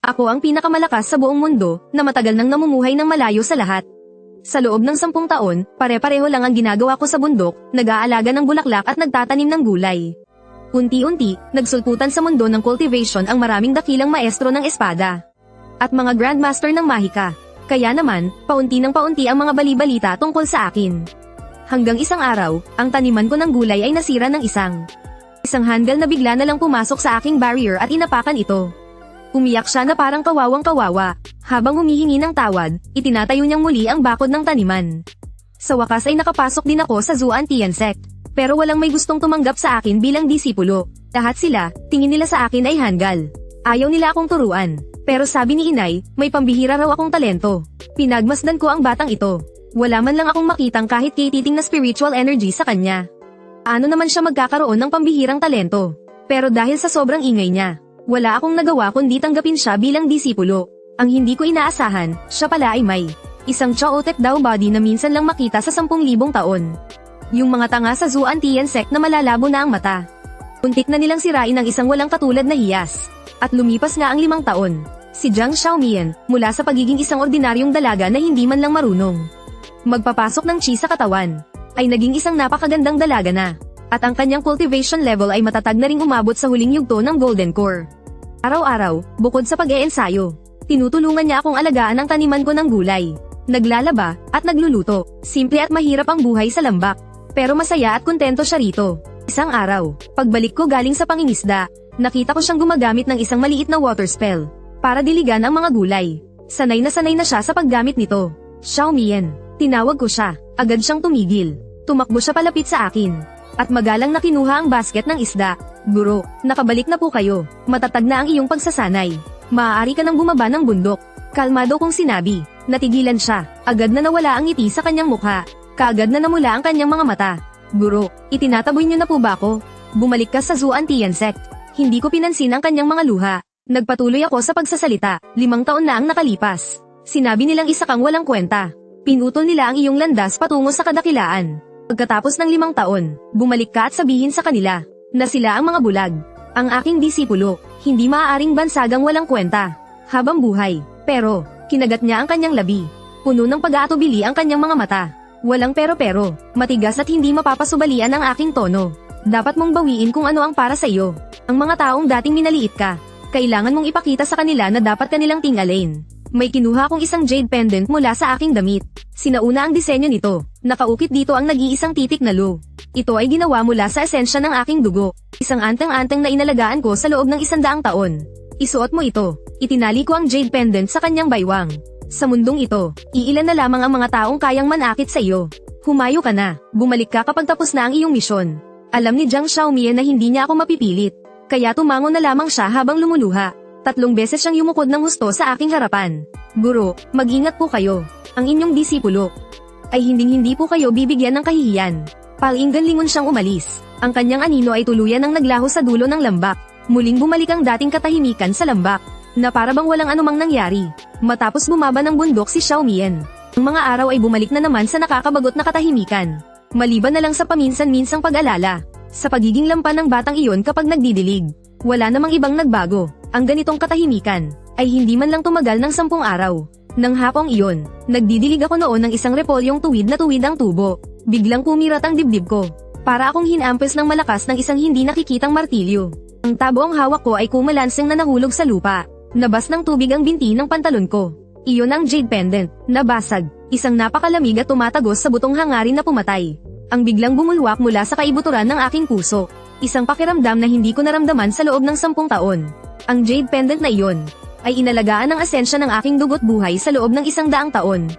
Ako ang pinakamalakas sa buong mundo, na matagal nang namumuhay ng malayo sa lahat. Sa loob ng 10 taon, pare-pareho lang ang ginagawa ko sa bundok, nag-aalaga ng bulaklak at nagtatanim ng gulay. Unti-unti, nagsulputan sa mundo ng cultivation ang maraming dakilang maestro ng espada. At mga grandmaster ng mahika. Kaya naman, paunti ng paunti ang mga bali-balita tungkol sa akin. Hanggang isang araw, ang taniman ko ng gulay ay nasira ng isang handle na bigla na lang pumasok sa aking barrier at inapakan ito. Umiyak siya na parang kawawang-kawawa. Habang humihingi ng tawad, itinatayo niyang muli ang bakod ng taniman. Sa wakas ay nakapasok din ako sa Zuan Tiansect. Pero walang may gustong tumanggap sa akin bilang disipulo. Lahat sila, tingin nila sa akin ay hanggal. Ayaw nila akong turuan. Pero sabi ni inay, may pambihira raw akong talento. Pinagmasdan ko ang batang ito. Wala man lang akong makitang kahit kititing na spiritual energy sa kanya. Ano naman siya magkakaroon ng pambihirang talento? Pero dahil sa sobrang ingay niya, wala akong nagawa kundi tanggapin siya bilang disipulo. Ang hindi ko inaasahan, siya pala ay may isang Chaotic daw body na minsan lang makita sa 10,000 taon. Yung mga tanga sa Zuan Tiansect na malalabo na ang mata. Untik na nilang sirain ang isang walang katulad na hiyas. At lumipas nga ang 5 taon. Si Jiang Xiaomian, mula sa pagiging isang ordinaryong dalaga na hindi man lang marunong magpapasok ng chi sa katawan, ay naging isang napakagandang dalaga na. At ang kanyang cultivation level ay matatag na ring umabot sa huling yugto ng Golden Core. Araw-araw, bukod sa pag-eensayo, tinutulungan niya akong alagaan ang taniman ko ng gulay. Naglalaba, at nagluluto. Simple at mahirap ang buhay sa lambak. Pero masaya at kontento siya rito. Isang araw, pagbalik ko galing sa pangingisda, nakita ko siyang gumagamit ng isang maliit na water spell para diligan ang mga gulay. Sanay na siya sa paggamit nito. Xiaomian, tinawag ko siya. Agad siyang tumigil. Tumakbo siya palapit sa akin. At magalang na kinuha ang basket ng isda. Guro, nakabalik na po kayo. Matatag na ang iyong pagsasanay. Maaari ka nang bumaba ng bundok. Kalmado kong sinabi. Natigilan siya. Agad na nawala ang ngiti sa kanyang mukha. Kaagad na namula ang kanyang mga mata. Guro, itinataboy niyo na po ba ako? Bumalik ka sa Zuan Tiansect. Hindi ko pinansin ang kanyang mga luha. Nagpatuloy ako sa pagsasalita. 5 taon na ang nakalipas. Sinabi nilang isa kang walang kwenta. Pinutol nila ang iyong landas patungo sa kadakilaan. Pagkatapos ng 5 taon, bumalik ka at sabihin sa kanila na sila ang mga bulag. Ang aking disipulo, hindi maaaring bansagang walang kwenta habang buhay. Pero, kinagat niya ang kanyang labi. Puno ng pag-aatubili ang kanyang mga mata. Walang pero-pero, matigas at hindi mapapasubalian ang aking tono. Dapat mong bawiin kung ano ang para sa iyo. Ang mga taong dating minaliit ka, kailangan mong ipakita sa kanila na dapat kanilang tingalin. May kinuha akong isang jade pendant mula sa aking damit. Sinauna ang disenyo nito. Nakaukit dito ang nag-iisang titik na lu. Ito ay ginawa mula sa esensya ng aking dugo. Isang anteng-anteng na inalagaan ko sa loob ng 100 taon. Isuot mo ito. Itinali ko ang jade pendant sa kanyang baywang. Sa mundong ito, iilan na lamang ang mga taong kayang manakit sa iyo. Humayo ka na. Bumalik ka kapag tapos na ang iyong misyon. Alam ni Jiang Xiaomian na hindi niya ako mapipilit. Kaya tumango na lamang siya habang lumuluha. 3 beses siyang yumukod ng husto sa aking harapan. Guro, mag-ingat po kayo. Ang inyong disipulo ay hinding-hindi po kayo bibigyan ng kahihiyan. Palinggan lingon siyang umalis. Ang kanyang anino ay tuluyan ng naglaho sa dulo ng lambak. Muling bumalik ang dating katahimikan sa lambak, na para bang walang anumang nangyari. Matapos bumaba ng bundok si Xiaomian, ang mga araw ay bumalik na naman sa nakakabagot na katahimikan. Maliban na lang sa paminsan-minsang pag-alala sa pagiging lampan ng batang iyon kapag nagdidilig. Wala namang ibang nagbago. Ang ganitong katahimikan ay hindi man lang tumagal ng 10 araw. Nang hapong iyon, nagdidilig ako noon ng isang repolyong tuwid na tuwid ang tubo. Biglang kumirat ang dibdib ko. Para akong hinampes ng malakas ng isang hindi nakikitang martilyo. Ang taboong hawak ko ay kumalanseng na nahulog sa lupa. Nabas ng tubig ang binti ng pantalon ko. Iyon ang jade pendant, nabasag. Isang napakalamig at tumatagos sa butong hangarin na pumatay. Ang biglang bumulwak mula sa kaibuturan ng aking puso. Isang pakiramdam na hindi ko naramdaman sa loob ng 10 taon. Ang jade pendant na iyon ay inalagaan ng asensya ng aking dugo't buhay sa loob ng 100 taon.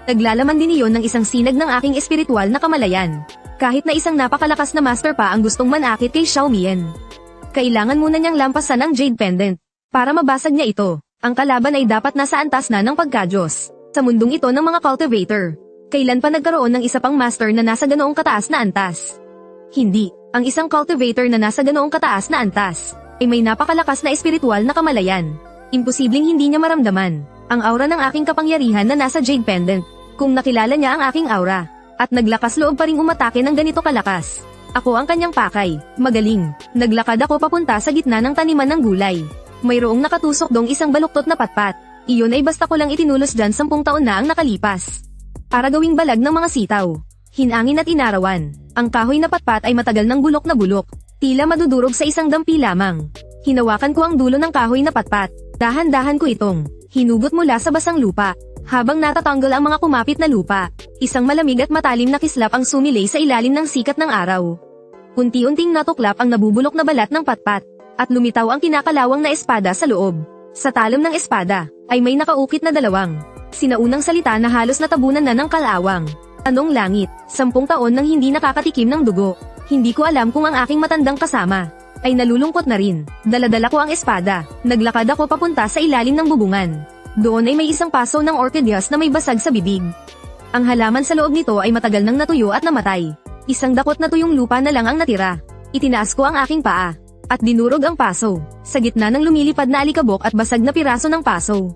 Naglalaman din iyon ng isang sinag ng aking espiritual na kamalayan. Kahit na isang napakalakas na master pa ang gustong manakit kay Xiaomian, kailangan muna niyang lampasan ang jade pendant. Para mabasag niya ito, ang kalaban ay dapat nasa antas na ng pagkadyos. Sa mundong ito ng mga cultivator, kailan pa nagkaroon ng isa pang master na nasa ganoong kataas na antas? Hindi. Ang isang cultivator na nasa ganoong kataas na antas ay may napakalakas na espiritual na kamalayan. Imposibleng hindi niya maramdaman ang aura ng aking kapangyarihan na nasa jade pendant. Kung nakilala niya ang aking aura, at naglakas loob pa ring umatake ng ganito kalakas. Ako ang kanyang pakay, magaling. Naglakad ako papunta sa gitna ng taniman ng gulay. Mayroong nakatusok dong isang baluktot na patpat. Iyon ay basta ko lang itinulos dyan 10 taon na ang nakalipas. Para gawing balag ng mga sitaw. Hinangin at inarawan. Ang kahoy na patpat ay matagal ng bulok na bulok. Tila madudurog sa isang dampi lamang. Hinawakan ko ang dulo ng kahoy na patpat. Dahan-dahan ko itong hinugot mula sa basang lupa. Habang natatanggal ang mga kumapit na lupa, isang malamig at matalim na kislap ang sumilay sa ilalim ng sikat ng araw. Unti-unting natuklap ang nabubulok na balat ng patpat, at lumitaw ang kinakalawang na espada sa loob. Sa talam ng espada, ay may nakaukit na 2 sinaunang salita na halos natabunan na ng kalawang. Tanong langit, 10 taon nang hindi nakakatikim ng dugo. Hindi ko alam kung ang aking matandang kasama ay nalulungkot na rin. Dala-dala ko ang espada, naglakad ako papunta sa ilalim ng bubungan. Doon ay may isang paso ng orchideas na may basag sa bibig. Ang halaman sa loob nito ay matagal nang natuyo at namatay. Isang dakot na tuyong lupa na lang ang natira. Itinaas ko ang aking paa, at dinurog ang paso, sa gitna ng lumilipad na alikabok at basag na piraso ng paso.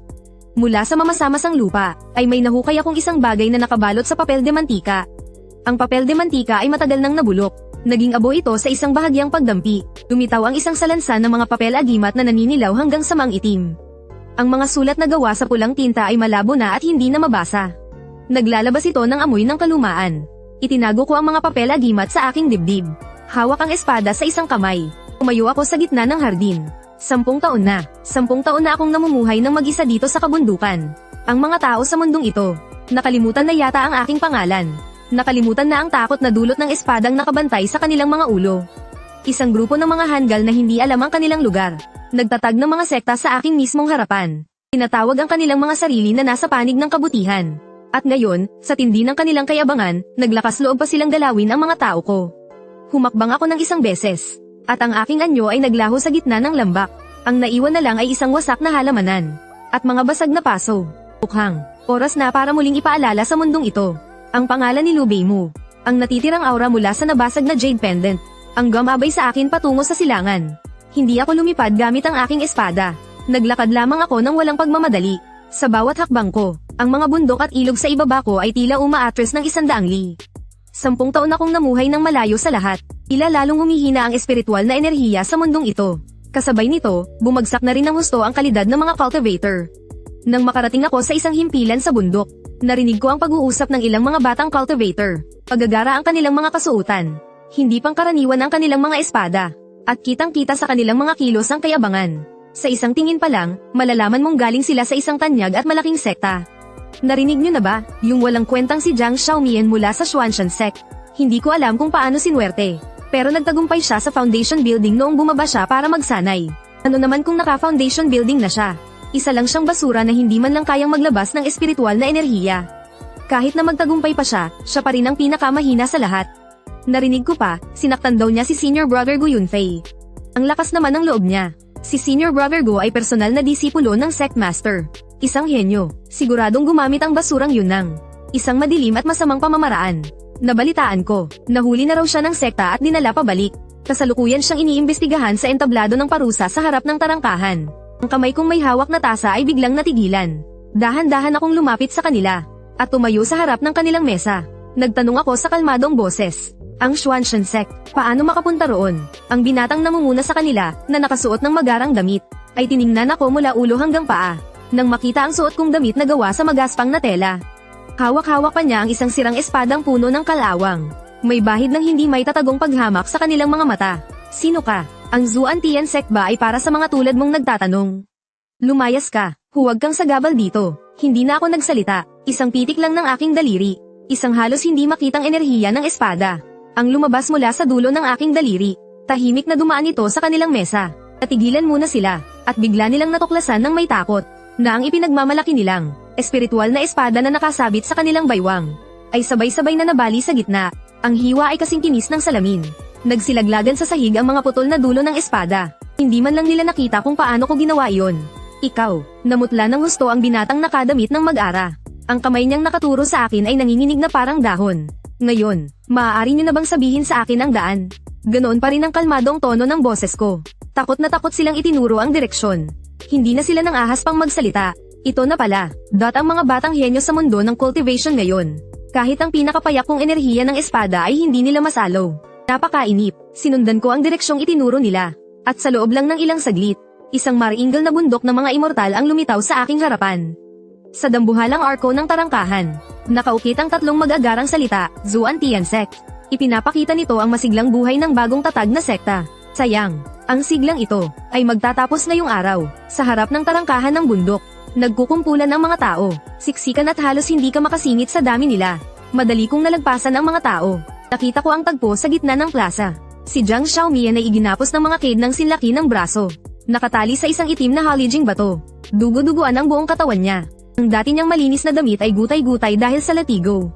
Mula sa mamasamasang lupa, ay may nahukay akong isang bagay na nakabalot sa papel de mantika. Ang papel de mantika ay matagal nang nabulok. Naging abo ito sa isang bahagyang pagdampi. Lumitaw ang isang salansan ng mga papel agimat na naninilaw hanggang sa mang-itim. Ang mga sulat na gawa sa pulang tinta ay malabo na at hindi na mabasa. Naglalabas ito ng amoy ng kalumaan. Itinago ko ang mga papel agimat sa aking dibdib. Hawak ang espada sa isang kamay. Umayo ako sa gitna ng hardin. 10 taon na. 10 taon na akong namumuhay ng mag-isa dito sa kabundukan. Ang mga tao sa mundong ito, nakalimutan na yata ang aking pangalan. Nakalimutan na ang takot na dulot ng espadang nakabantay sa kanilang mga ulo. Isang grupo ng mga hanggal na hindi alam ang kanilang lugar. Nagtatag ng mga sekta sa aking mismong harapan. Tinatawag ang kanilang mga sarili na nasa panig ng kabutihan. At ngayon, sa tindi ng kanilang kayabangan, naglakas loob pa silang galawin ang mga tao ko. Humakbang ako ng isang beses. At ang aking anyo ay naglaho sa gitna ng lambak. Ang naiwan na lang ay isang wasak na halamanan. At mga basag na paso. Bukhang, oras na para muling ipaalala sa mundong ito. Ang pangalan ni Lu Beimu. Ang natitirang aura mula sa nabasag na jade pendant. Ang gumabay sa akin patungo sa silangan. Hindi ako lumipad gamit ang aking espada. Naglakad lamang ako ng walang pagmamadali. Sa bawat hakbang ko, ang mga bundok at ilog sa ibaba ko ay tila umaatres ng 100 li. 10 taon akong namuhay ng malayo sa lahat. Tila lalong humihina ang espiritual na enerhiya sa mundong ito. Kasabay nito, bumagsak na rin ng husto ang kalidad ng mga cultivator. Nang makarating ako sa isang himpilan sa bundok, narinig ko ang pag-uusap ng ilang mga batang cultivator. Pagagara ang kanilang mga kasuotan. Hindi pangkaraniwan ang kanilang mga espada. At kitang-kita sa kanilang mga kilos ang kayabangan. Sa isang tingin pa lang, malalaman mong galing sila sa isang tanyag at malaking sekta. Narinig nyo na ba, yung walang kwentang si Jiang Xiaomian mula sa Xuanshan sect? Hindi ko alam kung paano sinuwerte. Pero nagtagumpay siya sa foundation building noong bumaba siya para magsanay. Ano naman kung naka-foundation building na siya? Isa lang siyang basura na hindi man lang kayang maglabas ng espiritual na enerhiya. Kahit na magtagumpay pa siya pa rin ang pinakamahina sa lahat. Narinig ko pa, sinaktan daw niya si Senior Brother Gu Yunfei. Ang lakas naman ng loob niya. Si Senior Brother Gu ay personal na disipulo ng Sect Master. Isang henyo, siguradong gumamit ang basurang yun ng isang madilim at masamang pamamaraan. Nabalitaan ko, nahuli na raw siya ng sekta at dinala pabalik. Kasalukuyan siyang iniimbestigahan sa entablado ng parusa sa harap ng tarangkahan. Ang kamay kong may hawak na tasa ay biglang natigilan. Dahan-dahan akong lumapit sa kanila, at tumayo sa harap ng kanilang mesa. Nagtanong ako sa kalmadong boses. Ang Xuanshan sect, paano makapunta roon? Ang binatang namumuna sa kanila, na nakasuot ng magarang damit, ay tiningnan ako mula ulo hanggang paa. Nang makita ang suot kong damit na gawa sa magaspang na tela. Hawak-hawak pa niya ang isang sirang espadang puno ng kalawang. May bahid ng hindi may tatagong paghamak sa kanilang mga mata. Sino ka? Ang Zuantian sect ba ay para sa mga tulad mong nagtatanong? Lumayas ka, huwag kang sagabal dito. Hindi na ako nagsalita, isang pitik lang ng aking daliri. Isang halos hindi makitang enerhiya ng espada. Ang lumabas mula sa dulo ng aking daliri. Tahimik na dumaan ito sa kanilang mesa. Natigilan muna sila, at bigla nilang natuklasan ng may takot, na ang ipinagmamalaki nilang espiritual na espada na nakasabit sa kanilang baywang, ay sabay-sabay na nabali sa gitna. Ang hiwa ay kasing kinis ng salamin. Nagsilaglagan sa sahig ang mga putol na dulo ng espada. Hindi man lang nila nakita kung paano ko ginawa iyon. Ikaw, namutla ng husto ang binatang nakadamit ng mag-ara. Ang kamay niyang nakaturo sa akin ay nanginginig na parang dahon. Ngayon, maaari niyo na bang sabihin sa akin ang daan? Ganoon pa rin ang kalmadong tono ng boses ko. Takot na takot silang itinuro ang direksyon. Hindi na sila nang ahas pang magsalita. Ito na pala, ang mga batang henyo sa mundo ng cultivation ngayon. Kahit ang pinakapayak kong enerhiya ng espada ay hindi nila masalaw. Napakainip, sinundan ko ang direksyong itinuro nila. At sa loob lang ng ilang saglit, Isang maringal na bundok ng mga immortal ang lumitaw sa aking harapan. Sa dambuhalang arko ng tarangkahan, nakaukit ang tatlong mag-agarang salita, Zuan-Tian Sect. Ipinapakita nito ang masiglang buhay ng bagong tatag na sekta. Sayang, ang siglang ito ay magtatapos ngayong araw, sa harap ng tarangkahan ng bundok. Nagkukumpulan ang mga tao, siksikan at halos hindi ka makasingit sa dami nila. Madali kong nalagpasan ang mga tao. Nakita ko ang tagpo sa gitna ng plaza. Si Jiang Xiaomian ay iginapos ng mga kid ng sinlaki ng braso. Nakatali sa isang itim na halijing bato. Dugo-duguan ang buong katawan niya. Ang dati niyang malinis na damit ay gutay-gutay dahil sa latigo.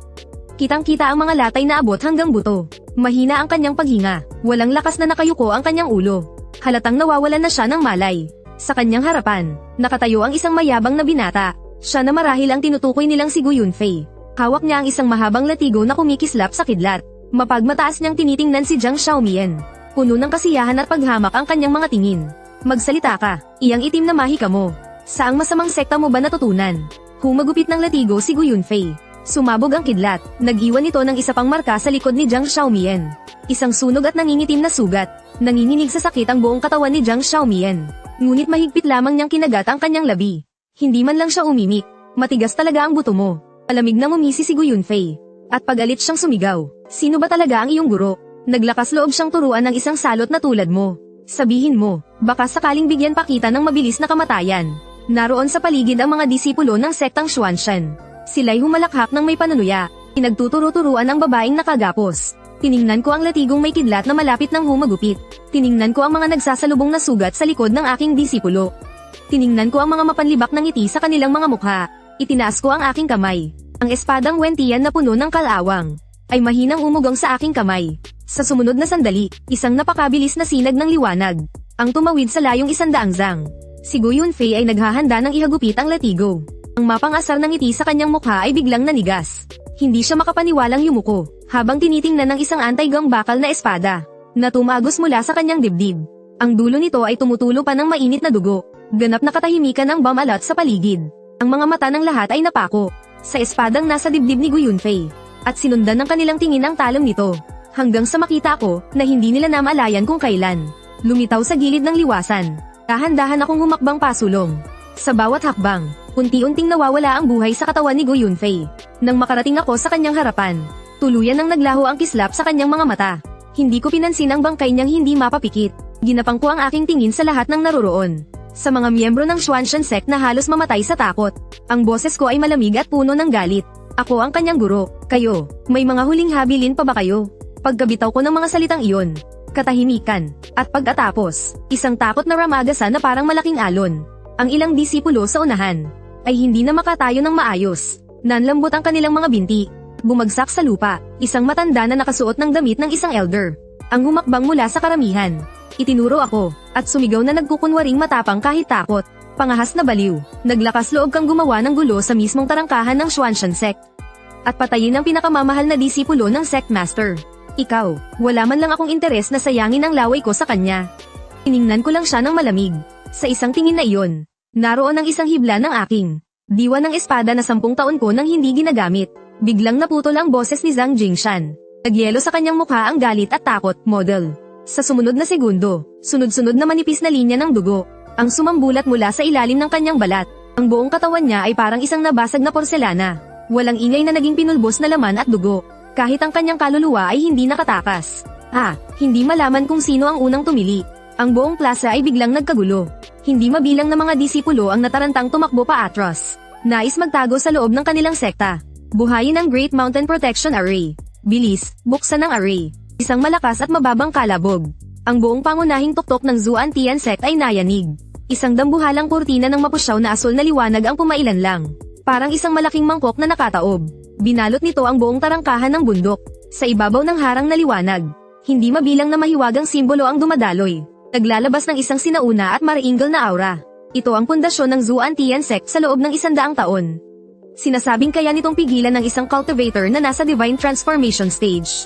Kitang-kita ang mga latay na abot hanggang buto. Mahina ang kanyang paghinga. Walang lakas na nakayuko ang kanyang ulo. Halatang nawawalan na siya ng malay. Sa kanyang harapan, nakatayo ang isang mayabang na binata. Siya na marahil ang tinutukoy nilang si Gu Yunfei. Hawak niya ang isang mahabang latigo na kumikislap sa kidlat. Mapagmataas niyang tinitingnan si Jiang Xiaomian. Puno ng kasiyahan at paghamak ang kanyang mga tingin. Magsalita ka, iyang itim na mahika mo. Saang masamang sekta mo ba natutunan? Humagupit ng latigo si Gu Yunfei. Sumabog ang kidlat, nag-iwan ito ng isa pang marka sa likod ni Jiang Xiaomian. Isang sunog at nangingitim na sugat. Nanginginig sa sakit ang buong katawan ni Jiang Xiaomian. Ngunit mahigpit lamang niyang kinagat ang kanyang labi. Hindi man lang siya umimik. Matigas talaga ang buto mo. Palamig na ngumisi si Gu Yunfei. At pag-alit siyang sumigaw. Sino ba talaga ang iyong guro? Naglakas loob siyang turuan ng isang salot na tulad mo. Sabihin mo, baka sakaling bigyan pa kita ng mabilis na kamatayan. Naroon sa paligid ang mga disipulo ng sektang Xuanshan. Sila'y humalakhak ng may panunuya. Pinagtuturo-turuan ang babaeng nakagapos. Tiningnan ko ang latigong may kidlat na malapit ng humagupit. Tiningnan ko ang mga nagsasalubong na sugat sa likod ng aking disipulo. Tiningnan ko ang mga mapanlibak na ngiti sa kanilang mga mukha. Itinaas ko ang aking kamay. Ang espadang Wentian na puno ng kalawang ay mahinang umugong sa aking kamay. Sa sumunod na sandali, isang napakabilis na sinag ng liwanag ang tumawid sa layong 100 zang. Si Gu Yunfei ay naghahanda ng ihagupit ang latigo. Ang mapangasar ng ngiti sa kanyang mukha ay biglang nanigas. Hindi siya makapaniwalang yumuko, habang tinitingnan ng isang anti-gong bakal na espada, na tumagos mula sa kanyang dibdib. Ang dulo nito ay tumutulo pa ng mainit na dugo. Ganap na katahimikan ang bumalat sa paligid. Ang mga mata ng lahat ay napako sa espadang nasa dibdib ni Gu Yunfei, at sinundan ng kanilang tingin ang talong nito. Hanggang sa makita ko, na hindi nila namalayan kung kailan lumitaw sa gilid ng liwasan. Dahan-dahan akong humakbang pasulong. Sa bawat hakbang, unti-unting nawawala ang buhay sa katawan ni Gu Yunfei. Nang makarating ako sa kanyang harapan, tuluyan nang naglaho ang kislap sa kanyang mga mata. Hindi ko pinansin ang bangkay niyang hindi mapapikit. Ginapang ko ang aking tingin sa lahat ng naroroon. Sa mga miyembro ng Xuanshan Sect na halos mamatay sa takot. Ang boses ko ay malamig at puno ng galit. Ako ang kanyang guro. Kayo, may mga huling habilin pa ba kayo? Pagkabitaw ko ng mga salitang iyon, katahimikan, at pagkatapos, isang takot na ramagasan na parang malaking alon. Ang ilang disipulo sa unahan ay hindi na makatayo ng maayos. Nanlambot ang kanilang mga binti. Bumagsak sa lupa, isang matanda na nakasuot ng damit ng isang elder. Ang humakbang mula sa karamihan. Itinuro ako, at sumigaw na nagkukunwaring matapang kahit takot. Pangahas na baliw, naglakas loob kang gumawa ng gulo sa mismong tarangkahan ng Xuanshan Sect. At patayin ang pinakamamahal na disipulo ng Sect Master. Ikaw, wala man lang akong interes na sayangin ang laway ko sa kanya. Tiningnan ko lang siya ng malamig. Sa isang tingin na iyon, naroon ang isang hibla ng aking diwa ng espada na 10 taon ko nang hindi ginagamit. Biglang naputol ang boses ni Zhang Jingshan. Nagyelo sa kanyang mukha ang galit at takot, model. Sa sumunod na segundo, sunod-sunod na manipis na linya ng dugo ang sumambulat mula sa ilalim ng kanyang balat. Ang buong katawan niya ay parang isang nabasag na porselana. Walang ingay na naging pinulbos na laman at dugo. Kahit ang kanyang kaluluwa ay hindi nakatakas. Hindi malaman kung sino ang unang tumili. Ang buong plaza ay biglang nagkagulo. Hindi mabilang na mga disipulo ang natarantang tumakbo pa atras. Nais magtago sa loob ng kanilang sekta. Buhayin ang Great Mountain Protection Array. Bilis, buksan ang array. Isang malakas at mababang kalabog. Ang buong pangunahing tuktok ng Zuan-Tian Sect ay nayanig. Isang dambuhalang kurtina ng mapusyaw na asul na liwanag ang pumailan lang. Parang isang malaking mangkok na nakataob. Binalot nito ang buong tarangkahan ng bundok. Sa ibabaw ng harang na liwanag, hindi mabilang na mahiwagang simbolo ang dumadaloy. Naglalabas ng isang sinauna at maraingal na aura. Ito ang pundasyon ng Zuan-Tian Sect sa loob ng 100 taon. Sinasabing kaya nitong pigilan ng isang cultivator na nasa divine transformation stage.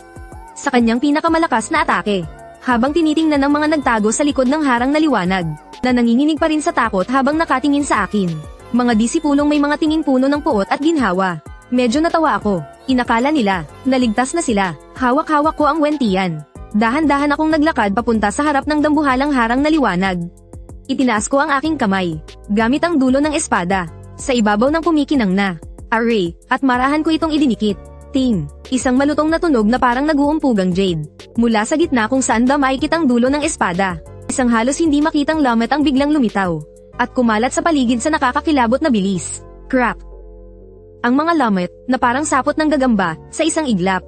Sa kanyang pinakamalakas na atake, habang tinitingnan ng mga nagtago sa likod ng harang na liwanag, na nanginginig pa rin sa takot habang nakatingin sa akin. Mga disipulong may mga tingin puno ng puot at ginhawa. Medyo natawa ako. Inakala nila, naligtas na sila. Hawak-hawak ko ang Wentian. Dahan-dahan akong naglakad papunta sa harap ng dambuhalang harang na liwanag. Itinaas ko ang aking kamay, gamit ang dulo ng espada. Sa ibabaw ng pumikinang na array, at marahan ko itong idinikit. Ting, isang malutong na tunog na parang naguumpugang jade. Mula sa gitna kung saan damakit ang dulo ng espada. Isang halos hindi makitang lamat ang biglang lumitaw. At kumalat sa paligid sa nakakakilabot na bilis. Crack! Ang mga lamat, na parang sapot ng gagamba, sa isang iglap,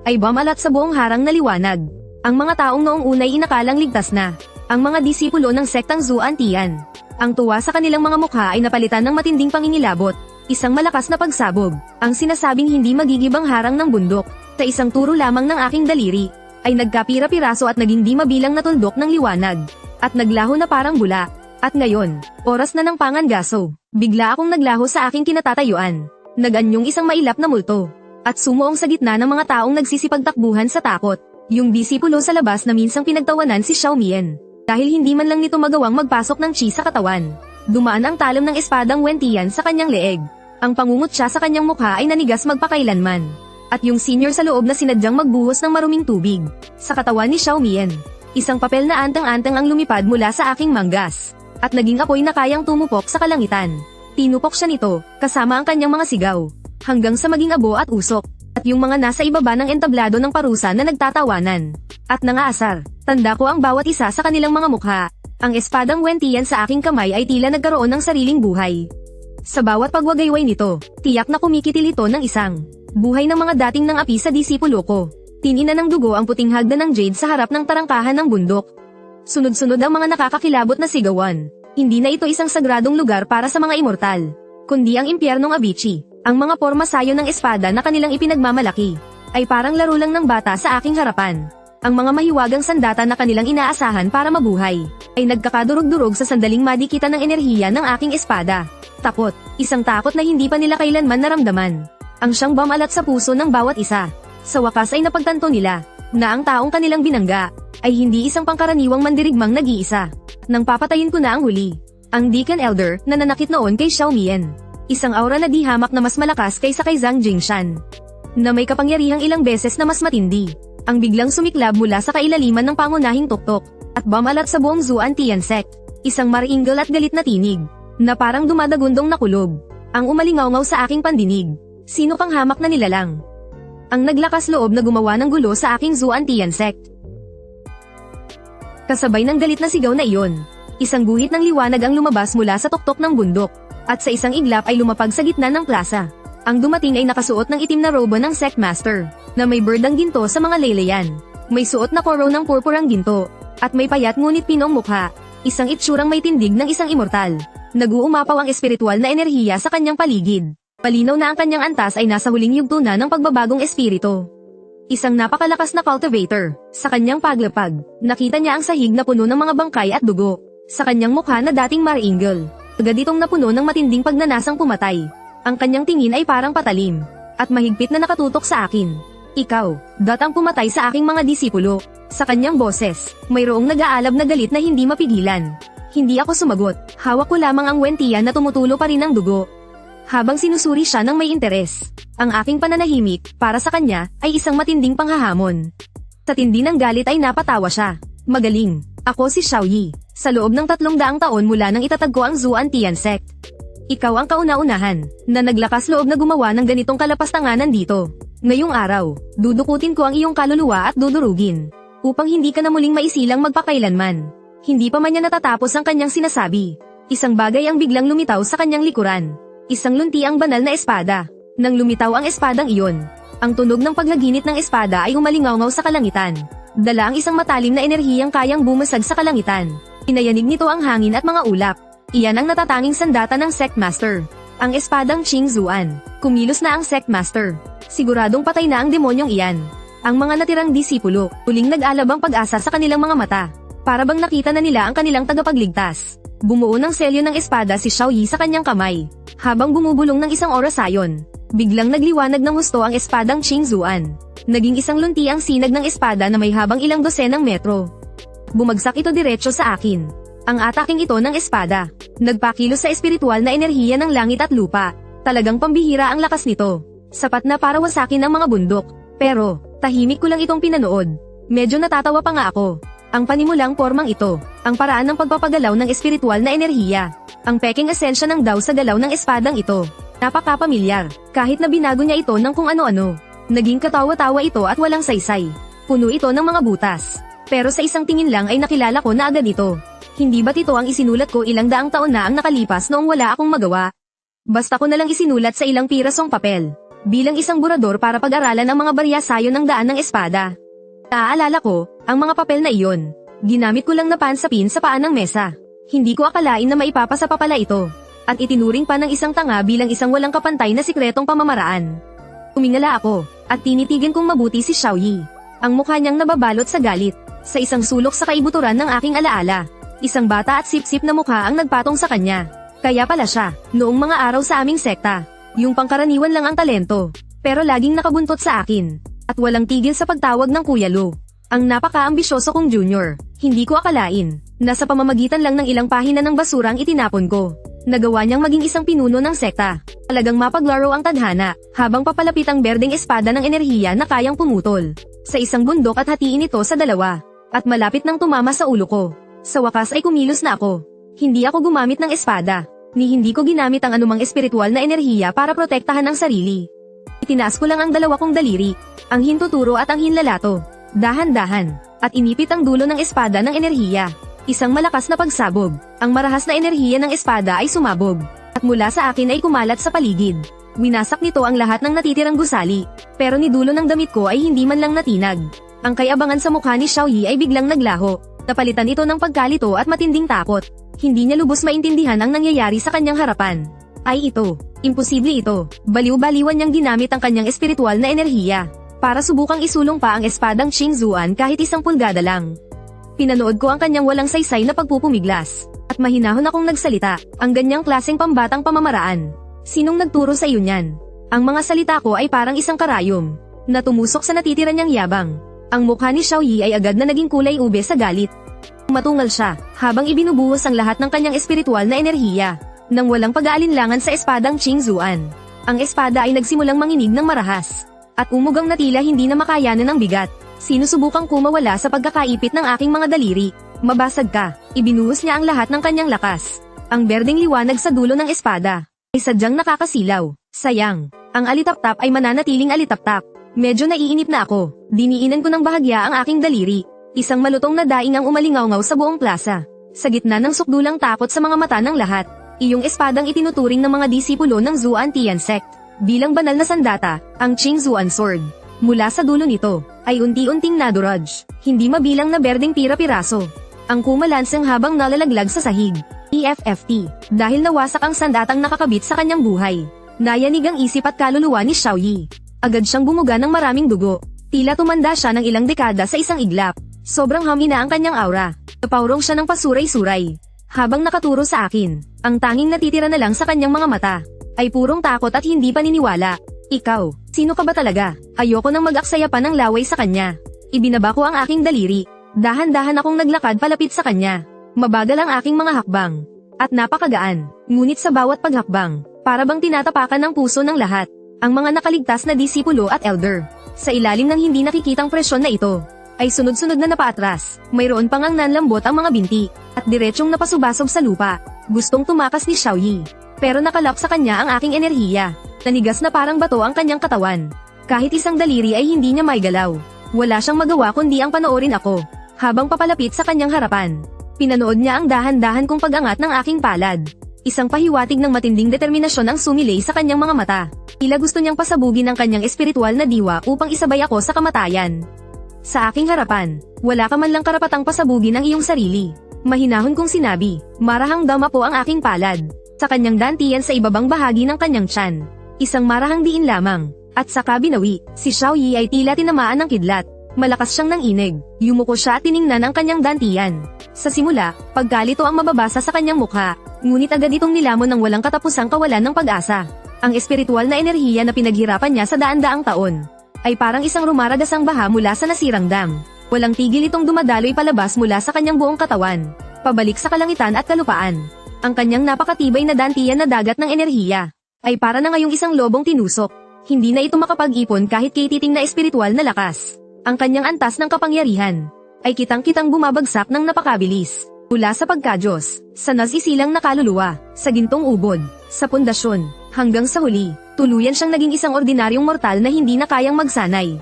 ay bumalat sa buong harang na liwanag. Ang mga taong noong unay inakalang ligtas na. Ang mga disipulo ng sektang Zuan-Tian. Ang tuwa sa kanilang mga mukha ay napalitan ng matinding pangingilabot. Isang malakas na pagsabog. Ang sinasabing hindi magigibang harang ng bundok. Sa isang turo lamang ng aking daliri, ay nagkapira-piraso at naging di mabilang na tuldok ng liwanag. At naglaho na parang bula. At ngayon, oras na ng pangangaso. Bigla akong naglaho sa aking kinatatayuan. Naganyong isang mailap na multo. At sumuong sa gitna ng mga taong nagsisipagtakbuhan sa takot. Yung disipulo sa labas na minsang pinagtawanan si Xiao Mian. Dahil hindi man lang nito magawang magpasok ng chi sa katawan. Dumaan ang talam ng espadang Wentian sa kanyang leeg. Ang pangungutya sa kanyang mukha ay nanigas magpakailanman. At yung senior sa loob na sinadyang magbuhos ng maruming tubig. Sa katawan ni Xiao Mian. Isang papel na antang-antang ang lumipad mula sa aking manggas. At naging apoy na kayang tumupok sa kalangitan. Tinupok siya nito, kasama ang kanyang mga sigaw. Hanggang sa maging abo at usok. At yung mga nasa ibaba ng entablado ng parusa na nagtatawanan. At nangaasar, tanda ko ang bawat isa sa kanilang mga mukha. Ang espadang Wentian sa aking kamay ay tila nagkaroon ng sariling buhay. Sa bawat pagwagayway nito, tiyak na kumikitil ito ng isang buhay ng mga dating ng api sa disipulo ko. Tinina ng dugo ang puting hagdan ng jade sa harap ng tarangkahan ng bundok. Sunod-sunod ang mga nakakakilabot na sigawan. Hindi na ito isang sagradong lugar para sa mga immortal, kundi ang impyernong Abici. Ang mga porma sayo ng espada na kanilang ipinagmamalaki, ay parang laro lang ng bata sa aking harapan. Ang mga mahiwagang sandata na kanilang inaasahan para mabuhay, ay nagkakadurog-durog sa sandaling madikitan ng enerhiya ng aking espada. Takot, isang takot na hindi pa nila kailanman naramdaman. Ang siyang bumalat sa puso ng bawat isa. Sa wakas ay napagtanto nila, na ang taong kanilang binangga, ay hindi isang pangkaraniwang mandirigmang nag-iisa. Nang papatayin ko na ang huli, ang Deacon Elder na nanakit noon kay Xiao Mian. Isang aura na di hamak na mas malakas kaysa kay Zhang Jingshan. Na may kapangyarihang ilang beses na mas matindi. Ang biglang sumiklab mula sa kailaliman ng pangunahing tuktok, at bumalat sa buong Zuan-Tian sect. Isang maringal at galit na tinig, na parang dumadagundong na kulob. Ang umalingaw-ngaw sa aking pandinig. Sino kang hamak na nilalang? Ang naglakas loob na gumawa ng gulo sa aking Zuan-Tian sect. Kasabay ng galit na sigaw na iyon, isang guhit ng liwanag ang lumabas mula sa tuktok ng bundok, at sa isang iglap ay lumapag sa gitna ng plaza. Ang dumating ay nakasuot ng itim na robo ng Sect Master, na may birdang ginto sa mga laylayan. May suot na koro ng purpurang ginto, at may payat ngunit pinong mukha, isang itsurang may tindig ng isang immortal. Nag-uumapaw ang espiritual na enerhiya sa kanyang paligid. Malinaw na ang kanyang antas ay nasa huling yugto na ng pagbabagong espiritu. Isang napakalakas na cultivator. Sa kanyang paglapag, nakita niya ang sahig na puno ng mga bangkay at dugo. Sa kanyang mukha na dating maringal, agad itong napuno ng matinding pagnanasang pumatay. Ang kanyang tingin ay parang patalim, at mahigpit na nakatutok sa akin. Ikaw, datang pumatay sa aking mga disipulo. Sa kanyang boses, mayroong nag-aalab na galit na hindi mapigilan. Hindi ako sumagot, hawak ko lamang ang Wentian na tumutulo pa rin ng dugo. Habang sinusuri siya ng may interes, ang aking pananahimik, para sa kanya, ay isang matinding panghahamon. Sa tindi ng galit ay napatawa siya. Magaling, ako si Xiao Yi. Sa loob ng 300 taon mula nang itatag ko ang Zuan-Tian sect. Ikaw ang kauna-unahan, na naglakas loob na gumawa ng ganitong kalapastanganan dito. Ngayong araw, dudukutin ko ang iyong kaluluwa at dudurugin. Upang hindi ka na muling maisilang magpakailanman. Hindi pa man niya natatapos ang kanyang sinasabi. Isang bagay ang biglang lumitaw sa kanyang likuran. Isang lunti ang banal na espada. Nang lumitaw ang espadang iyon, ang tunog ng paglaginit ng espada ay umalingaw-ngaw sa kalangitan. Dala ang isang matalim na enerhiyang kayang bumasag sa kalangitan. Pinayanig nito ang hangin at mga ulap. Iyan ang natatanging sandata ng Sect Master. Ang espadang Qing Zuan. Kumilos na ang Sect Master. Siguradong patay na ang demonyong iyan. Ang mga natirang disipulo, uling nag-alab ang pag-asa sa kanilang mga mata. Para bang nakita na nila ang kanilang tagapagligtas. Bumuo ng selyo ng espada si Xiao Yi sa kanyang kamay. Habang bumubulong ng isang orasayon, biglang nagliwanag ng husto ang espadang Qing Zuan. Naging isang lunti ang sinag ng espada na may habang ilang dosenang metro. Bumagsak ito diretso sa akin. Ang ataking ito ng espada, nagpakilos sa espiritual na enerhiya ng langit at lupa. Talagang pambihira ang lakas nito. Sapat na para wasakin ang mga bundok. Pero, tahimik ko lang itong pinanood. Medyo natatawa pa nga ako. Ang panimulang pormang ito, ang paraan ng pagpapagalaw ng espiritual na enerhiya. Ang peking esensya ng Dao sa galaw ng espadang ito. Napaka-pamilyar, kahit na binago niya ito ng kung ano-ano. Naging katawa-tawa ito at walang saysay. Puno ito ng mga butas. Pero sa isang tingin lang ay nakilala ko na agad ito. Hindi ba't ito ang isinulat ko ilang daang taon na ang nakalipas noong wala akong magawa? Basta ko nalang isinulat sa ilang pirasong papel. Bilang isang burador para pag-aralan ang mga barya-sayo ng daan ng espada. Naaalala ko, ang mga papel na iyon. Ginamit ko lang na pansapin sa paan ng mesa. Hindi ko akalain na maipapasa pa pala ito. At itinuring pa ng isang tanga bilang isang walang kapantay na sikretong pamamaraan. Tumingala ako, at tinitigan kong mabuti si Xiaoyi. Ang mukha niyang nababalot sa galit. Sa isang sulok sa kaibuturan ng aking alaala. Isang bata at sip-sip na mukha ang nagpatong sa kanya. Kaya pala siya, noong mga araw sa aming sekta. Yung pangkaraniwan lang ang talento. Pero laging nakabuntot sa akin. At walang tigil sa pagtawag ng Kuya Lu. Ang napaka-ambisyoso kong junior. Hindi ko akalain. Nasa pamamagitan lang ng ilang pahina ng basura ang itinapon ko. Nagawa niyang maging isang pinuno ng sekta. Talagang mapaglaro ang tadhana, habang papalapit ang berdeng espada ng enerhiya na kayang pumutol. Sa isang bundok at hatiin ito sa dalawa. At malapit nang tumama sa ulo ko. Sa wakas ay kumilos na ako. Hindi ako gumamit ng espada. Ni hindi ko ginamit ang anumang espiritual na enerhiya para protektahan ang sarili. Itinaas ko lang ang dalawa kong daliri. Ang hintuturo at ang hinlalato. Dahan-dahan. At inipit ang dulo ng espada ng enerhiya. Isang malakas na pagsabog. Ang marahas na enerhiya ng espada ay sumabog. At mula sa akin ay kumalat sa paligid. Winasak nito ang lahat ng natitirang gusali. Pero ni dulo ng damit ko ay hindi man lang natinag. Ang kayabangan sa mukha ni Xiaoyi ay biglang naglaho. Napalitan ito ng pagkalito at matinding takot. Hindi niya lubos maintindihan ang nangyayari sa kanyang harapan. Ay ito. Imposible ito. Baliw-baliwan niyang ginamit ang kanyang espiritual na enerhiya. Para subukang isulong pa ang espadang Qingzuan kahit isang pulgada lang. Pinanood ko ang kanyang walang saysay na pagpupumiglas. At mahinahon akong nagsalita. Ang ganyang klaseng pambatang pamamaraan. Sinong nagturo sa iyo niyan? Ang mga salita ko ay parang isang karayom. Na tumusok sa natitira niyang yabang. Ang mukha ni Xiaoyi ay agad na naging kulay ube sa galit. Matungal siya, habang ibinubuhos ang lahat ng kanyang espiritual na enerhiya. Nang walang pag-aalinlangan sa espadang Qingzuan. Ang espada ay nagsimulang manginig ng marahas. At umugang na tila hindi na makayanan ng bigat. Sinusubukang kumawala sa pagkakaipit ng aking mga daliri. Mabasag ka, ibinuhos niya ang lahat ng kanyang lakas. Ang berdeng liwanag sa dulo ng espada ay sadyang nakakasilaw. Sayang, ang alitap-tap ay mananatiling alitap-tap. Medyo naiinip na ako. Diniinan ko ng bahagya ang aking daliri. Isang malutong na daing ang umalingaw-ngaw sa buong plaza. Sa gitna ng sukdulang takot sa mga mata ng lahat. Iyong espadang itinuturing ng mga disipulo ng Zuan Tian Sect. Bilang banal na sandata, ang Qingzuan Sword. Mula sa dulo nito, ay unti-unting naduraj. Hindi mabilang na berdeng pira-piraso. Ang kumalansang habang nalalaglag sa sahig. EFFT. Dahil nawasak ang sandatang nakakabit sa kanyang buhay. Nayanig ang isip at kaluluwa ni Xiaoyi. Agad siyang bumuga ng maraming dugo. Tila tumanda siya ng ilang dekada sa isang iglap. Sobrang hamina ang kanyang aura. Napaurong siya ng pasuray-suray. Habang nakaturo sa akin, ang tanging natitira na lang sa kanyang mga mata, ay purong takot at hindi paniniwala. Ikaw, sino ka ba talaga? Ayoko nang mag-aksaya pa ng laway sa kanya. Ibinaba ko ang aking daliri. Dahan-dahan akong naglakad palapit sa kanya. Mabagal ang aking mga hakbang. At napakagaan. Ngunit sa bawat paghakbang, para bang tinatapakan ng puso ng lahat. Ang mga nakaligtas na disipulo at elder. Sa ilalim ng hindi nakikitang presyon na ito, ay sunod-sunod na napaatras. Mayroon pang ang nanlambot ang mga binti, at diretsyong napasubasob sa lupa. Gustong tumakas ni Xiaoyi. Pero nakalap sa kanya ang aking enerhiya. Nanigas na parang bato ang kanyang katawan. Kahit isang daliri ay hindi niya maigalaw. Wala siyang magawa kundi ang panoorin ako. Habang papalapit sa kanyang harapan. Pinanood niya ang dahan-dahan kong pag-angat ng aking palad. Isang pahiwatig ng matinding determinasyon ang sumilay sa kanyang mga mata. Tila gusto niyang pasabugin ang kanyang espiritual na diwa upang isabay ako sa kamatayan. Sa aking harapan, wala ka man lang karapatang pasabugin ang iyong sarili. Mahinahon kong sinabi, marahang dama po ang aking palad. Sa kanyang dantiyan sa ibabang bahagi ng kanyang tiyan. Isang marahang diin lamang. At saka binawi, si Xiaoyi ay tila tinamaan ng kidlat. Malakas siyang nanginig. Yumuko siya at tiningnan ang kanyang dantiyan. Sa simula, pagkalito ang mababasa sa kanyang mukha. Ngunit agad itong nilamon ng walang katapusang kawalan ng pag-asa. Ang espiritual na enerhiya na pinaghirapan niya sa daan-daang taon ay parang isang rumaragasang baha mula sa nasirang dam. Walang tigil itong dumadaloy palabas mula sa kanyang buong katawan, pabalik sa kalangitan at kalupaan. Ang kanyang napakatibay na dantiyan na dagat ng enerhiya ay para na ngayong isang lobong tinusok. Hindi na ito makapag-ipon kahit kay titing na espiritual na lakas. Ang kanyang antas ng kapangyarihan ay kitang-kitang bumabagsak ng napakabilis. Mula sa pagkadyos, sa nasisilang na kaluluwa, sa gintong ubod, sa pundasyon, hanggang sa huli, tuluyan siyang naging isang ordinaryong mortal na hindi na kayang magsanay.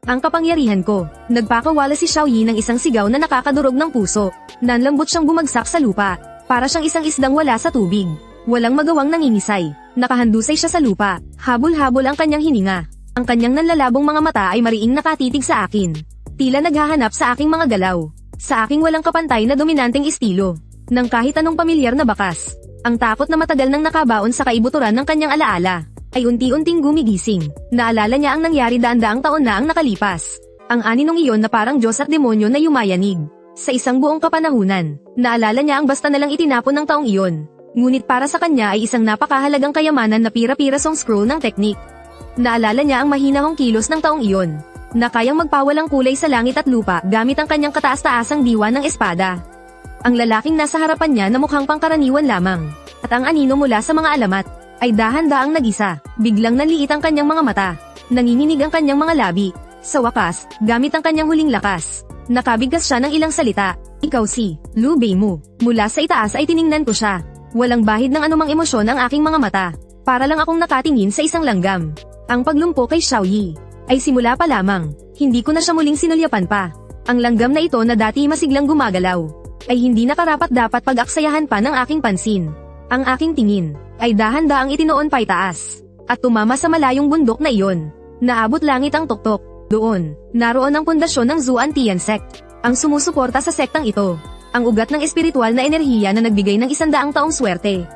Ang kapangyarihan ko. Nagpakawala si Xiaoyi ng isang sigaw na nakakadurog ng puso. Nanlambot siyang bumagsak sa lupa. Para siyang isang isdang wala sa tubig. Walang magawang nangingisay. Nakahandusay siya sa lupa. Habol-habol ang kanyang hininga. Ang kanyang nanlalabong mga mata ay mariing nakatitig sa akin. Tila naghahanap sa aking mga galaw. Sa aking walang kapantay na dominanteng estilo. Nang kahit anong pamilyar na bakas. Ang takot na matagal nang nakabaon sa kaibuturan ng kanyang alaala. Ay unti-unting gumigising. Naalala niya ang nangyari daan-daang taon na ang nakalipas. Ang aninong iyon na parang Diyos at demonyo na yumayanig. Sa isang buong kapanahunan, naalala niya ang basta nalang itinapon ng taong iyon. Ngunit para sa kanya ay isang napakahalagang kayamanan na pira-pirasong scroll ng teknik. Naalala niya ang mahinahong kilos ng taong iyon, na kayang magpawalang kulay sa langit at lupa gamit ang kanyang kataas-taasang diwa ng espada. Ang lalaking nasa harapan niya na mukhang pangkaraniwan lamang, at ang anino mula sa mga alamat, ay dahan-daang nag-isa. Biglang nanliit ang kanyang mga mata. Nanginginig ang kanyang mga labi. Sa wakas, gamit ang kanyang huling lakas, nakabigkas siya ng ilang salita. Ikaw si Lu Beimu. Mula sa itaas ay tiningnan ko siya. Walang bahid ng anumang emosyon ang aking mga mata. Para lang akong nakatingin sa isang langgam. Ang paglumpo kay Xiaoyi ay simula pa lamang. Hindi ko na siya muling sinulyapan pa. Ang langgam na ito na dati masiglang gumagalaw ay hindi nakarapat-dapat pag-aksayahan pa ng aking pansin. Ang aking tingin ay dahan-daang itinoon pa itaas at tumama sa malayong bundok na iyon. Naabot langit ang tuktok. Doon, naroon ang pundasyon ng Zuan-Tian sect. Ang sumusuporta sa sektang ito, ang ugat ng espiritual na enerhiya na nagbigay ng 100 taong swerte.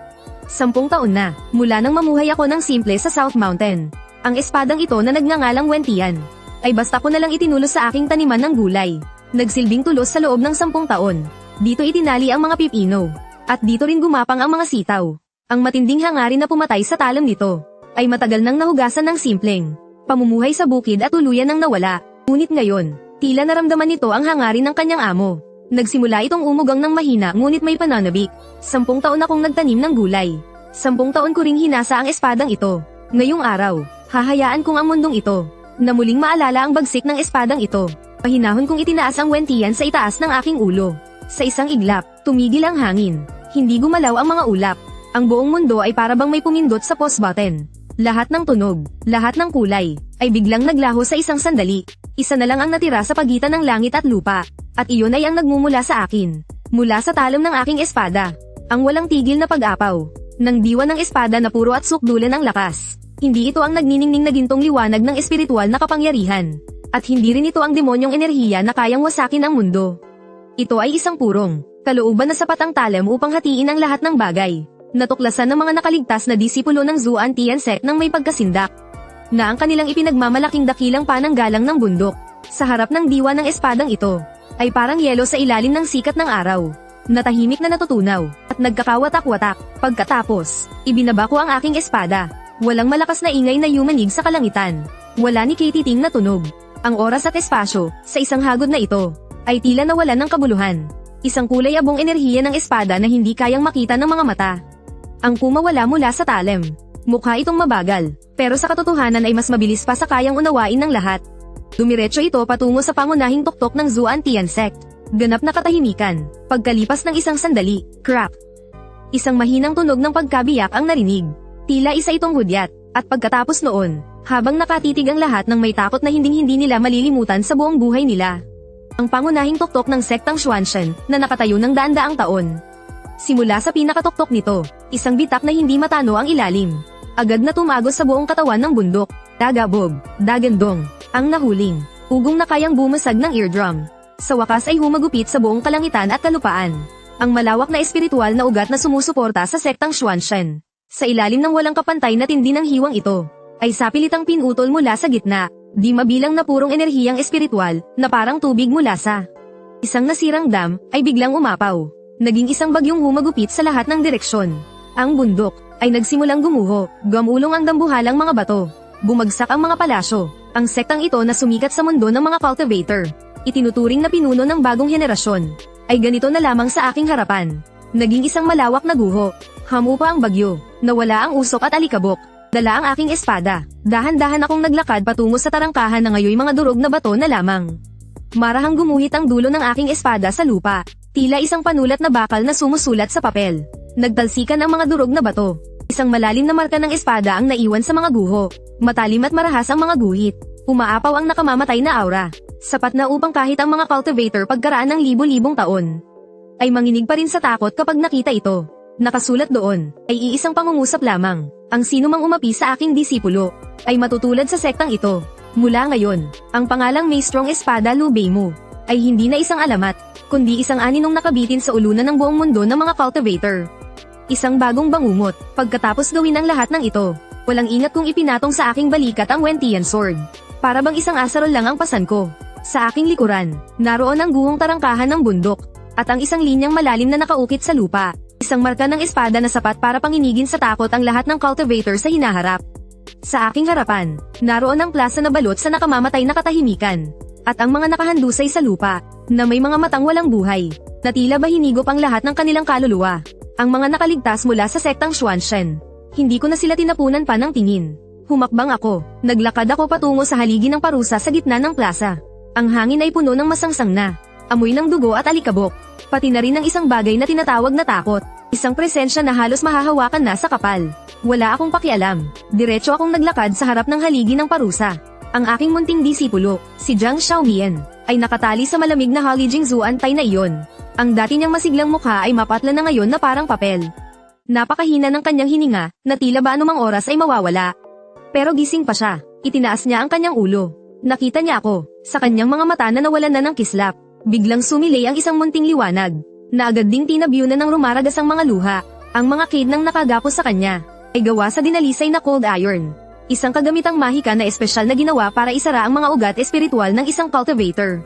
10 taon na, mula nang mamuhay ako ng simple sa South Mountain. Ang espadang ito na nagngangalang Wentian, ay basta ko nalang itinulos sa aking taniman ng gulay. Nagsilbing tulos sa loob ng 10 taon. Dito itinali ang mga pipino. At dito rin gumapang ang mga sitaw. Ang matinding hangarin na pumatay sa talam nito, ay matagal nang nahugasan ng simpleng pamumuhay sa bukid at tuluyan nang nawala. Ngunit ngayon, tila naramdaman nito ang hangarin ng kanyang amo. Nagsimula itong umugang ng mahina ngunit may pananabik. 10 taon akong nagtanim ng gulay. 10 taon ko ring hinasa ang espadang ito. Ngayong araw, hahayaan kong ang mundong ito, na muling maalala ang bagsik ng espadang ito. Pahinahon kong itinaas ang Wentian sa itaas ng aking ulo. Sa isang iglap, tumigil ang hangin. Hindi gumalaw ang mga ulap. Ang buong mundo ay parabang may pumindot sa pause button. Lahat ng tunog, lahat ng kulay, ay biglang naglaho sa isang sandali. Isa na lang ang natira sa pagitan ng langit at lupa. At iyon ay ang nagmumula sa akin. Mula sa talam ng aking espada. Ang walang tigil na pag-apaw. Ng diwa ng espada na puro at sukdulan ang lakas. Hindi ito ang nagniningning na gintong liwanag ng espiritual na kapangyarihan. At hindi rin ito ang demonyong enerhiya na kayang wasakin ang mundo. Ito ay isang purong kalooban na sapat ang talam upang hatiin ang lahat ng bagay. Natuklasan ng mga nakaligtas na disipulo ng Zuan-Tian sect ng may pagkasindak, na ang kanilang ipinagmamalaking dakilang pananggalang ng bundok, sa harap ng diwa ng espadang ito, ay parang yelo sa ilalim ng sikat ng araw. Natahimik na natutunaw, at nagkakawatak-watak. Pagkatapos, ibinaba ko ang aking espada. Walang malakas na ingay na yumanig sa kalangitan. Wala ni katiting na tunog. Ang oras at espasyo, sa isang hagod na ito, ay tila nawalan ng kabuluhan. Isang kulay abong enerhiya ng espada na hindi kayang makita ng mga mata. Ang kumawala mula sa talim. Mukha itong mabagal, pero sa katotohanan ay mas mabilis pa sa kayang unawain ng lahat. Dumiretso ito patungo sa pangunahing tuktok ng Zuan-Tian sect. Ganap na katahimikan. Pagkalipas ng isang sandali, crack. Isang mahinang tunog ng pagkabiyak ang narinig. Tila isa itong hudyat. At pagkatapos noon, habang nakatitig ang lahat ng may takot na hinding-hindi nila malilimutan sa buong buhay nila. Ang pangunahing tuktok ng sektang Xuanshan na nakatayo ng daan-daang taon. Simula sa pinakatuktok nito, isang bitak na hindi matano ang ilalim. Agad na tumagos sa buong katawan ng bundok. Dagabog, dagandong, ang nahuling, ugong na kayang bumasag ng eardrum. Sa wakas ay humagupit sa buong kalangitan at kalupaan. Ang malawak na espiritual na ugat na sumusuporta sa sektang Xuanshan. Sa ilalim ng walang kapantay na tindi ng hiwang ito, ay sapilitang pinutol mula sa gitna. Di mabilang na purong enerhiyang espiritual, na parang tubig mula sa isang nasirang dam, ay biglang umapaw. Naging isang bagyong humagupit sa lahat ng direksyon. Ang bundok, ay nagsimulang gumuho, gumulong ang dambuhalang mga bato. Bumagsak ang mga palasyo. Ang sektang ito na sumikat sa mundo ng mga cultivator, itinuturing na pinuno ng bagong henerasyon, ay ganito na lamang sa aking harapan. Naging isang malawak na guho. Hamupa ang bagyo, nawala ang usok at alikabok. Dala ang aking espada. Dahan-dahan akong naglakad patungo sa tarangkahan na ngayoy mga durog na bato na lamang. Marahang gumuhit ang dulo ng aking espada sa lupa. Tila isang panulat na bakal na sumusulat sa papel. Nagtalsikan ang mga durog na bato. Isang malalim na marka ng espada ang naiwan sa mga guho. Matalim at marahas ang mga guhit. Umaapaw ang nakamamatay na aura. Sapat na upang kahit ang mga cultivator pagkaraan ng libo-libong taon ay manginig pa rin sa takot kapag nakita ito. Nakasulat doon ay iisang pangungusap lamang. Ang sino mang umapi sa aking disipulo ay matutulad sa sektang ito. Mula ngayon, ang pangalang May Strong Espada Lubeimu ay hindi na isang alamat, kundi isang aninong nakabitin sa ulunan ng buong mundo ng mga cultivator. Isang bagong bangungot. Pagkatapos gawin ang lahat ng ito, walang ingat kong ipinatong sa aking balikat ang Wentian Sword. Para bang isang asarol lang ang pasan ko. Sa aking likuran, naroon ang guhong tarangkahan ng bundok, at ang isang linyang malalim na nakaukit sa lupa. Isang marka ng espada na sapat para panginigin sa takot ang lahat ng cultivator sa hinaharap. Sa aking harapan, naroon ang plasa na balot sa nakamamatay na katahimikan, at ang mga nakahandusay sa lupa, na may mga matang walang buhay, na tila ba hinigop ang lahat ng kanilang kaluluwa. Ang mga nakaligtas mula sa sektang Xuanshen. Hindi ko na sila tinapunan pa ng tingin. Humakbang ako, naglakad ako patungo sa haligi ng parusa sa gitna ng plaza. Ang hangin ay puno ng masangsang na amoy ng dugo at alikabok, pati na rin ang isang bagay na tinatawag na takot. Isang presensya na halos mahahawakan na sa kapal. Wala akong pakialam. Diretso akong naglakad sa harap ng haligi ng parusa. Ang aking munting disipulo, si Jiang Xiaomian, ay nakatali sa malamig na Holly Jingzhu antay na iyon. Ang dati niyang masiglang mukha ay mapatla na ngayon na parang papel. Napakahina ng kanyang hininga, na tila ba anumang oras ay mawawala. Pero gising pa siya. Itinaas niya ang kanyang ulo. Nakita niya ako. Sa kanyang mga mata na nawalan na ng kislap, biglang sumilay ang isang munting liwanag, na agad ding tinabyunan ng rumaragas ang mga luha. Ang mga kid nang nakagapos sa kanya ay gawa sa dinalisay na cold iron. Isang kagamitang mahika na espesyal na ginawa para isara ang mga ugat espiritual ng isang cultivator.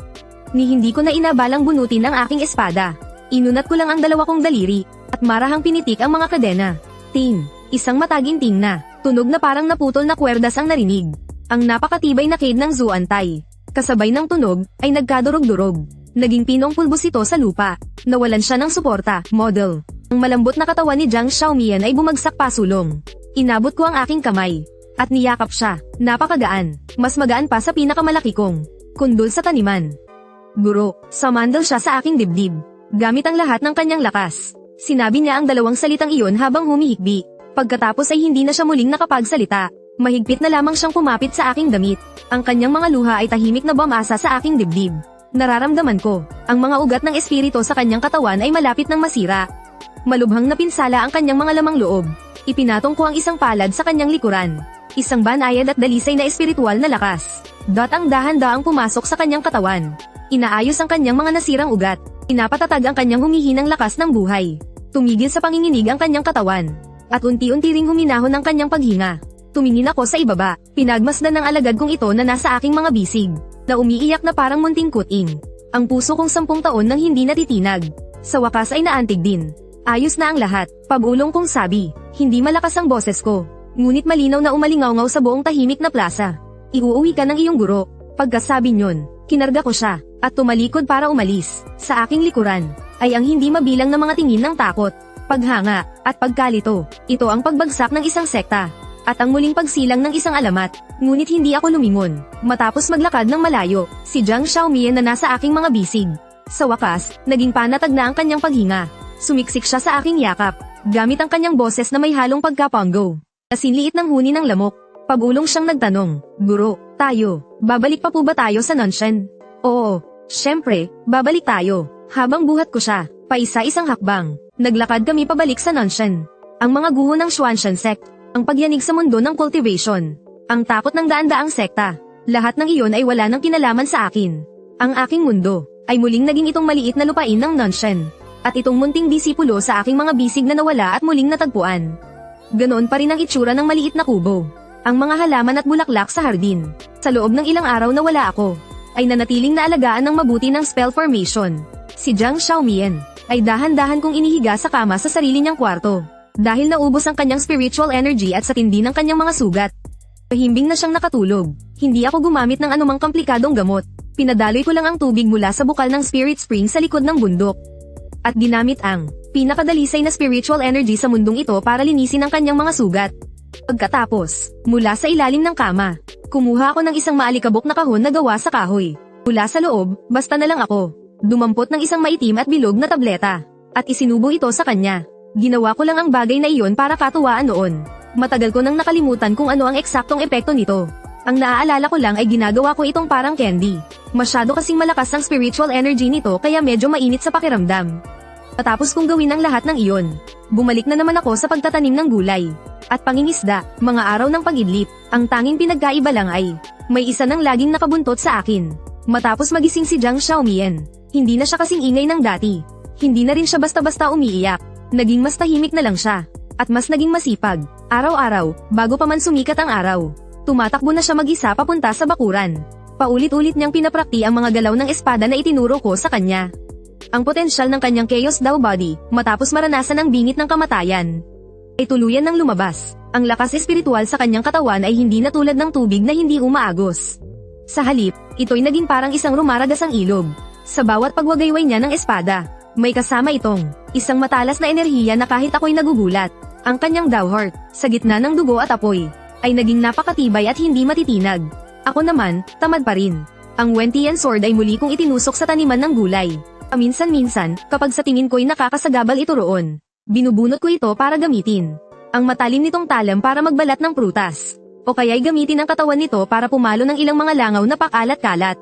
Ni hindi ko na inabalang bunutin ang aking espada. Inunat ko lang ang dalawa kong daliri, at marahang pinitik ang mga kadena. Ting, isang mataginting na, tunog na parang naputol na kwerdas ang narinig. Ang napakatibay na kid ng Zuantay. Kasabay ng tunog, ay nagkadurog-durog. Naging pinong pulbos ito sa lupa. Nawalan siya ng suporta, model. Ang malambot na katawan ni Jiang Xiaomian ay bumagsak pasulong. Inabot ko ang aking kamay, at niyakap siya. Napakagaan. Mas magaan pa sa pinakamalaki kong kundol sa taniman. Guro, sumandal siya sa aking dibdib. Gamit ang lahat ng kanyang lakas. Sinabi niya ang dalawang salitang iyon habang humihikbi. Pagkatapos ay hindi na siya muling nakapagsalita. Mahigpit na lamang siyang kumapit sa aking damit. Ang kanyang mga luha ay tahimik na bumasa sa aking dibdib. Nararamdaman ko, ang mga ugat ng espiritu sa kanyang katawan ay malapit ng masira. Malubhang napinsala ang kanyang mga lamang loob. Ipinatong ko ang isang palad sa kanyang likuran. Isang banayad at dalisay na espiritual na lakas. Ang dahan-daang pumasok sa kanyang katawan. Inaayos ang kanyang mga nasirang ugat. Inapatatag ang kanyang humihinang lakas ng buhay. Tumigil sa panginginig ang kanyang katawan. At unti-unti ring huminahon ang kanyang paghinga. Tumingin ako sa ibaba. Pinagmasdan ng alagad kong ito na nasa aking mga bisig, na umiiyak na parang munting kuting. Ang puso kong 10 taon nang hindi natitinag. Sa wakas ay naantig din. Ayos na ang lahat. Pag-ulong kong sabi. Hindi malakas ang boses ko, ngunit malinaw na umalingaw-ngaw sa buong tahimik na plaza. Iuuwi ka ng iyong guro. Pagkasabi nyon, kinarga ko siya, at tumalikod para umalis. Sa aking likuran, ay ang hindi mabilang na mga tingin ng takot, paghanga, at pagkalito. Ito ang pagbagsak ng isang sekta. At ang muling pagsilang ng isang alamat. Ngunit hindi ako lumingon. Matapos maglakad ng malayo, si Jiang Xiaomian na nasa aking mga bisig. Sa wakas, naging panatag na ang kanyang paghinga. Sumiksik siya sa aking yakap, gamit ang kanyang boses na may halong pagkapongo. Kasinliit ng huni ng lamok. Pag-ulong siyang nagtanong, Guro, tayo, babalik pa po ba tayo sa Nanshan? Oo, syempre, babalik tayo. Habang buhat ko siya, paisa-isang hakbang, naglakad kami pabalik sa Nanshan. Ang mga guho ng Xuanshan sect, ang pagyanig sa mundo ng cultivation, ang takot ng daan-daang sekta, lahat ng iyon ay wala nang kinalaman sa akin. Ang aking mundo, ay muling naging itong maliit na lupain ng Nanshan, at itong munting disipulo sa aking mga bisig na nawala at muling natagpuan. Ganoon pa rin ang itsura ng maliit na kubo. Ang mga halaman at bulaklak sa hardin. Sa loob ng ilang araw na wala ako, ay nanatiling naalagaan ng mabuti ng spell formation. Si Jiang Xiaomian, ay dahan-dahan kong inihiga sa kama sa sarili niyang kwarto. Dahil naubos ang kanyang spiritual energy at sa tindi ng kanyang mga sugat. Mahimbing na siyang nakatulog. Hindi ako gumamit ng anumang komplikadong gamot. Pinadaloy ko lang ang tubig mula sa bukal ng spirit spring sa likod ng bundok. At ginamit ang pinakadalisay na spiritual energy sa mundong ito para linisin ang kanyang mga sugat. Pagkatapos, mula sa ilalim ng kama, kumuha ako ng isang maalikabok na kahon na gawa sa kahoy. Mula sa loob, basta na lang ako. Dumampot ng isang maitim at bilog na tableta. At isinubo ito sa kanya. Ginawa ko lang ang bagay na iyon para katuwaan noon. Matagal ko nang nakalimutan kung ano ang eksaktong epekto nito. Ang naaalala ko lang ay ginagawa ko itong parang candy. Masyado kasing malakas ang spiritual energy nito kaya medyo mainit sa pakiramdam. Patapos kong gawin ang lahat ng iyon, bumalik na naman ako sa pagtatanim ng gulay. At pangingisda, mga araw ng pag-idlip, ang tanging pinagkaiba lang ay, may isa nang laging nakabuntot sa akin. Matapos magising si Jiang Xiaomian, hindi na siya kasing ingay ng dati. Hindi na rin siya basta-basta umiiyak. Naging mas tahimik na lang siya. At mas naging masipag. Araw-araw, bago pa man sumikat ang araw, tumatakbo na siya mag-isa papunta sa bakuran. Paulit-ulit niyang pinaprakti ang mga galaw ng espada na itinuro ko sa kanya. Ang potensyal ng kanyang Chaos Dao Body, matapos maranasan ang bingit ng kamatayan, ay tuluyan ng lumabas. Ang lakas espiritual sa kanyang katawan ay hindi na tulad ng tubig na hindi umaagos. Sa halip, ito'y naging parang isang rumaragasang ilog. Sa bawat pagwagayway niya ng espada, may kasama itong isang matalas na enerhiya na kahit ako'y nagugulat. Ang kanyang Dao Heart, sa gitna ng dugo at apoy, ay naging napakatibay at hindi matitinag. Ako naman, tamad pa rin. Ang Wentian Sword ay muli kong itinusok sa taniman ng gulay. Paminsan-minsan, kapag sa tingin ko'y nakakasagabal ito roon, binubunot ko ito para gamitin ang matalim nitong talam para magbalat ng prutas. O kaya'y gamitin ang katawan nito para pumalo ng ilang mga langaw na pakalat-kalat.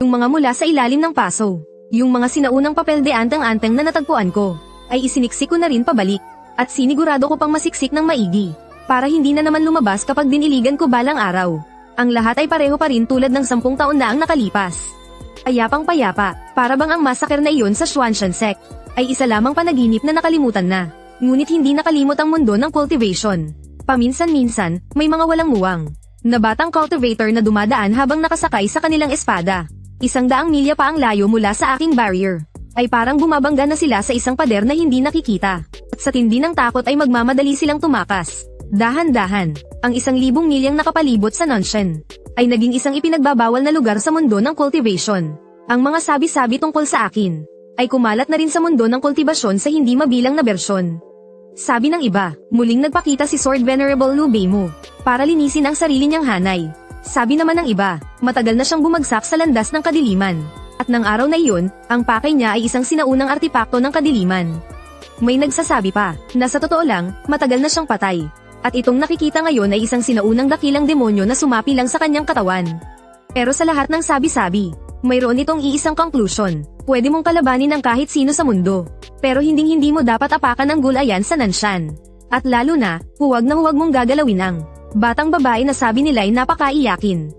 Yung mga mula sa ilalim ng paso, yung mga sinaunang papel de anteng-anteng na natagpuan ko, ay isiniksik ko na rin pabalik. At sinigurado ko pang masiksik ng maigi, para hindi na naman lumabas kapag diniligan ko balang araw. Ang lahat ay pareho pa rin tulad ng 10 taon na ang nakalipas. Payapang-payapa, para bang ang massacre na iyon sa Xuanshan Sect, ay isa lamang panaginip na nakalimutan na. Ngunit hindi nakalimot ang mundo ng cultivation. Paminsan-minsan, may mga walang muwang na batang cultivator na dumadaan habang nakasakay sa kanilang espada. 100 milya pa ang layo mula sa aking barrier. Ay parang bumabangga na sila sa isang pader na hindi nakikita. At sa tindi ng takot ay magmamadali silang tumakas. Dahan-dahan, ang 1,000 milyang nakapalibot sa Nanshan ay naging isang ipinagbabawal na lugar sa mundo ng cultivation. Ang mga sabi-sabi tungkol sa akin ay kumalat na rin sa mundo ng kultibasyon sa hindi mabilang na bersyon. Sabi ng iba, muling nagpakita si Sword Venerable Lu Beimu para linisin ang sarili niyang hanay. Sabi naman ng iba, matagal na siyang bumagsak sa landas ng kadiliman. At ng araw na iyon, ang pakay niya ay isang sinaunang artipakto ng kadiliman. May nagsasabi pa, na sa totoo lang, matagal na siyang patay. At itong nakikita ngayon ay isang sinaunang dakilang demonyo na sumapi lang sa kanyang katawan. Pero sa lahat ng sabi-sabi, mayroon itong iisang conclusion. Pwede mong kalabanin ang kahit sino sa mundo. Pero hindi mo dapat apakan ang gulayan sa Nanshan. At lalo na, huwag mong gagalawin ang batang babae na sabi nila ay napakaiyakin.